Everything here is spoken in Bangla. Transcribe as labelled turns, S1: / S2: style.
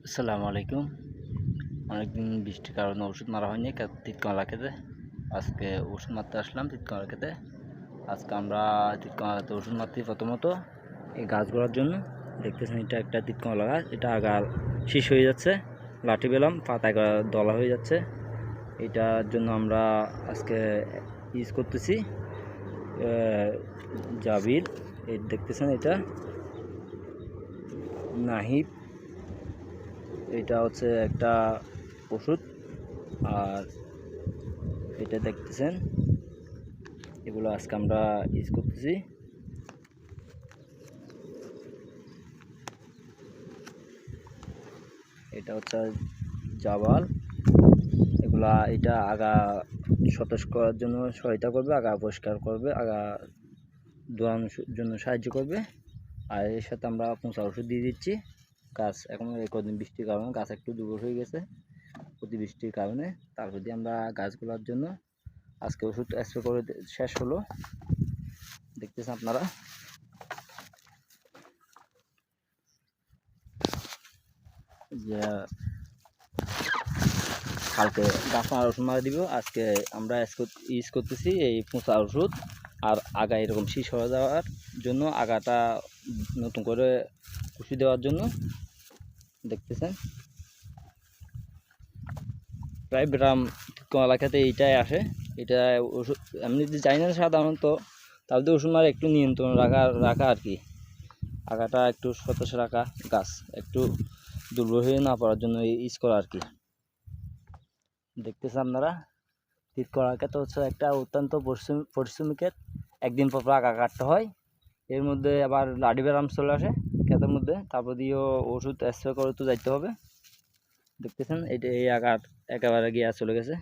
S1: আসসালামু আলাইকুম। অনেকদিন বৃষ্টির কারণে ওষুধ মারা হয়নি তিতকুমার খেতে। আজকে ওষুধ মারতে আসলাম তিতকুমার খেতে। আজকে আমরা তিতকুমার ওষুধ মারতে প্রথমত এই গাছগুলোর জন্য দেখতেছেন, এটা একটা তিতকুমার গাছ, এটা আগা শীষ হয়ে যাচ্ছে, লাঠি পেলাম পাতায় দলা হয়ে যাচ্ছে। এটার জন্য আমরা আজকে ইউজ করতেছি জাবির। এই দেখতেছেন এটা নাহিব, এটা হচ্ছে একটা ওষুধ। আর এটা দেখতেছেন, এগুলো আজকে আমরা ইউজ করতেছি। এটা হচ্ছে জাবাল, এগুলা এটা আগা সতেজ করার জন্য সহায়তা করবে, আগা পরিষ্কার করবে, আগা দোয়ানোর জন্য সাহায্য করবে। আর এর সাথে আমরা পোঁচা ওষুধ দিয়ে দিচ্ছি। গাছ এখন কদিন বৃষ্টির কারণে গাছ একটু দুর্বল হয়ে গেছে অতিবৃষ্টির কারণে। তারপর দিয়ে আমরা গাছগুলোর জন্য আজকে ওষুধ স্প্রে করে শেষ হলো, দেখতেছেন আপনারা। যে কালকে গাছ মারা ওষুধ মারা দিব, আজকে আমরা ইউজ করতেছি এই পোঁচা ওষুধ। আর আগা এরকম শীষ হয়ে যাওয়ার জন্য, আগাটা নতুন করে কুচি দেওয়ার জন্য দেখতেছেন। প্রায় গ্রাম এলাকাতে এইটাই আসে। এটা ওষুধ এমনি জানি না সাধারণত, তাহলে ওষুধ মারা একটু নিয়ন্ত্রণ রাখা আর কি, আগাটা একটু সতেজ রাখা, গাছ একটু দুর্বল হয়ে না পড়ার জন্য ইউজ করা আর কি। দেখতেছেন আপনারা, তিতকুমার ক্ষেত হচ্ছে একটা অত্যন্ত পরিশ্রমী ক্ষেত। একদিন পর আগা কাটতে হয়, এর মধ্যে আবার লাঠি ব্যারাম চলে আসে ক্ষেতের মধ্যে, তারপর দিয়েও ওষুধ স্প্রে করে তো যাইতে হবে। দেখতেছেন এটা এই আগার একেবারে গিয়া চলে গেছে।